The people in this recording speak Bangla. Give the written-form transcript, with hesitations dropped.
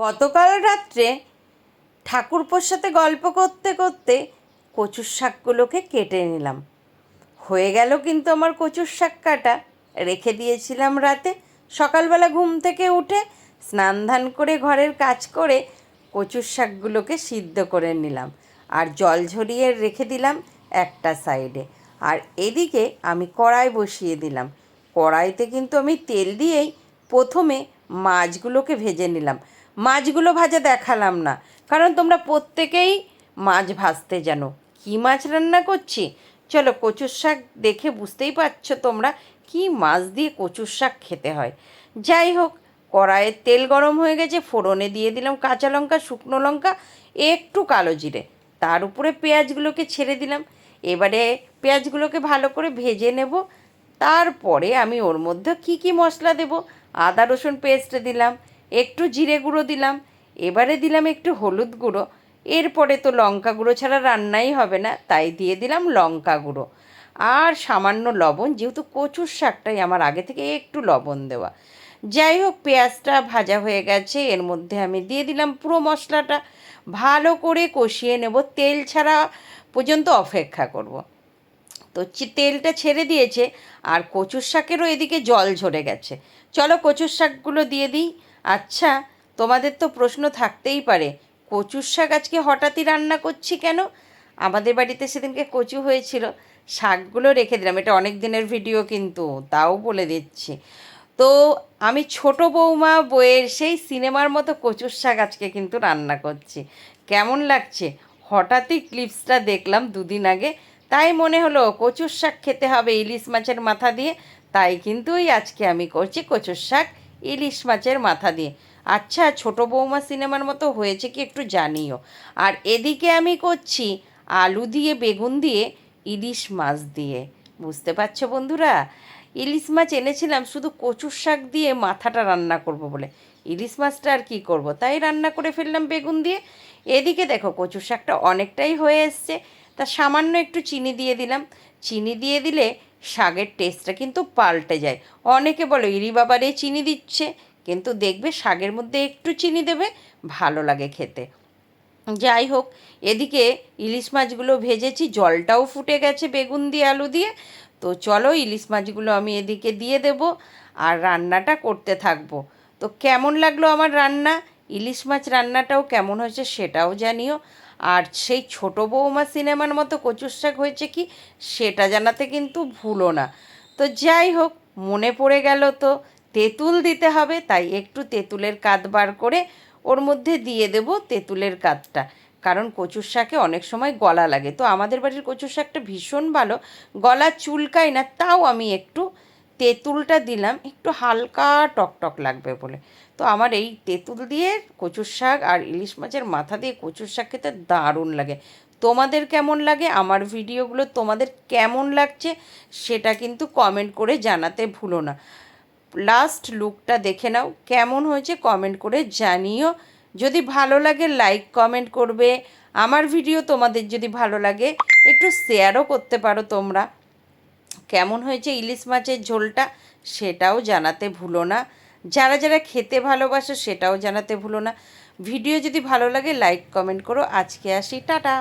গতকাল রাত্রে ঠাকুরপোর সাথে গল্প করতে করতে কচুর শাকগুলোকে কেটে নিলাম। হয়ে গেল কিন্তু আমার কচুর শাক কাটা। রেখে দিয়েছিলাম রাতে। সকালবেলা ঘুম থেকে উঠে স্নান ধান করে ঘরের কাজ করে কচুর শাকগুলোকে সিদ্ধ করে নিলাম আর জল ঝরিয়ে রেখে দিলাম একটা সাইডে। আর এদিকে আমি কড়াই বসিয়ে দিলাম। কড়াইতে কিন্তু আমি তেল দিয়েই প্রথমে মাছগুলোকে ভেজে নিলাম। মাছগুলো ভাজা দেখালাম না, কারণ তোমরা প্রত্যেকেই মাছ ভাজতে জানো। কী মাছ রান্না করছি চলো, কচুর শাক দেখে বুঝতেই পারছো তোমরা কি মাছ দিয়ে কচুর শাক খেতে হয়। যাই হোক, কড়াইয়ে তেল গরম হয়ে গেছে, ফোড়নে দিয়ে দিলাম কাঁচা লঙ্কা, শুকনো লঙ্কা, একটু কালো জিরে, তার উপরে পেঁয়াজগুলোকে ছেড়ে দিলাম। এবারে পেঁয়াজগুলোকে ভালো করে ভেজে নেব। তারপরে আমি ওর মধ্যে কি মশলা দেব, আদা রসুন পেস্ট দিলাম, একটু জিরে গুঁড়ো দিলাম, এবারে দিলাম একটু হলুদ গুঁড়ো, এরপরে তো লঙ্কা গুঁড়ো ছাড়া রান্নাই হবে না, তাই দিয়ে দিলাম লঙ্কা গুঁড়ো আর সামান্য লবণ, যেহেতু কচুর শাকটাই আমার আগে থেকে একটু লবণ দেওয়া। যাই হোক, পেঁয়াজটা ভাজা হয়ে গেছে, এর মধ্যে আমি দিয়ে দিলাম পুরো মশলাটা, ভালো করে কষিয়ে নেব, তেল ছাড়া পর্যন্ত অপেক্ষা করব। তো তেলটা ছেড়ে দিয়েছে আর কচুর শাকেরও এদিকে জল ঝরে গেছে। চলো কচুর শাকগুলো দিয়ে দিই। আচ্ছা, তোমাদের তো প্রশ্ন থাকতেই পারে, কচুর শাক আজকে হঠাৎই রান্না করছি কেন? আমাদের বাড়িতে সেদিনকে কচু হয়েছিল, শাকগুলো রেখে দিলাম। এটা অনেক দিনের ভিডিও কিন্তু, তাও বলে দিচ্ছি। তো আমি ছোট বৌমা বইয়ের সেই সিনেমার মতো কচুর শাক আজকে কিন্তু রান্না করছি। কেমন লাগছে? হঠাৎই ক্লিপসটা দেখলাম দুদিন আগে, তাই মনে হলো কচুর শাক খেতে হবে ইলিশ মাছের মাথা দিয়ে। তাই কিন্তু আজকে আমি করছি কচুর শাক ইলিশ মাছের মাথা দিয়ে। আচ্ছা, ছোট বৌমা সিনেমার মতো হয়েছে কি একটু জানিও। আর এদিকে আমি করছি আলু দিয়ে, বেগুন দিয়ে, ইলিশ মাছ দিয়ে। বুঝতে পারছো বন্ধুরা? ইলিশ মাছ এনেছিলাম শুধু কচুর শাক দিয়ে মাথাটা রান্না করব বলে। ইলিশ মাছটা আর কী করব, তাই রান্না করে ফেললাম বেগুন দিয়ে। এদিকে দেখো কচুর শাকটা অনেকটাই হয়ে এসছে, তা সামান্য একটু চিনি দিয়ে দিলাম। চিনি দিয়ে দিলে শাকের টেস্টটা কিন্তু পাল্টে যায়। অনেকে বলো ইরি বাবারে চিনি দিচ্ছে, কিন্তু দেখবে শাকের মধ্যে একটু চিনি দেবে, ভালো লাগে খেতে। যাই হোক, এদিকে ইলিশ মাছগুলো ভেজেছি, জলটাও ফুটে গেছে বেগুন দিয়ে আলু দিয়ে। তো চলো ইলিশ মাছগুলো আমি এদিকে দিয়ে দেব আর রান্নাটা করতে থাকবো। তো কেমন লাগলো আমার রান্না, ইলিশ মাছ রান্নাটাও কেমন হয়েছে সেটাও জানিও। আর সেই ছোট বৌমা সিনেমার মতো কচুর শাক হয়েছে কি সেটা জানাতে কিন্তু ভুলো না। তো যাই হোক, মনে পড়ে গেল তো তেঁতুল দিতে হবে, তাই একটু তেঁতুলের কাত বার করে ওর মধ্যে দিয়ে দেব তেঁতুলের কাতটা, কারণ কচুর শাকে অনেক সময় গলা লাগে। তো আমাদের বাড়ির কচুর শাকটা ভীষণ ভালো, গলা চুলকায় না, তাও আমি একটু তেঁতুলটা দিলাম, একটু হালকা টকটক লাগবে বলে। তো আমার এই তেঁতুল দিয়ে কচুর শাক আর ইলিশ মাছের মাথা দিয়ে কচুর শাক খেতে দারুণ লাগে। তোমাদের কেমন লাগে, আমার ভিডিওগুলো তোমাদের কেমন লাগছে সেটা কিন্তু কমেন্ট করে জানাতে ভুলো না। লাস্ট লুকটা দেখে নাও কেমন হয়েছে, কমেন্ট করে জানিও। যদি ভালো লাগে লাইক কমেন্ট করবে। আমার ভিডিও তোমাদের যদি ভালো লাগে একটু শেয়ারও করতে পারো তোমরা। কেমন হয়েছে ইলিশ মাছের ঝোলটা সেটাও জানাতে ভুলো না। যারা যারা খেতে ভালোবাসো সেটাও জানাতে ভুলো না। ভিডিও যদি ভালো লাগে লাইক কমেন্ট করো। আজকে আসি, টাটা।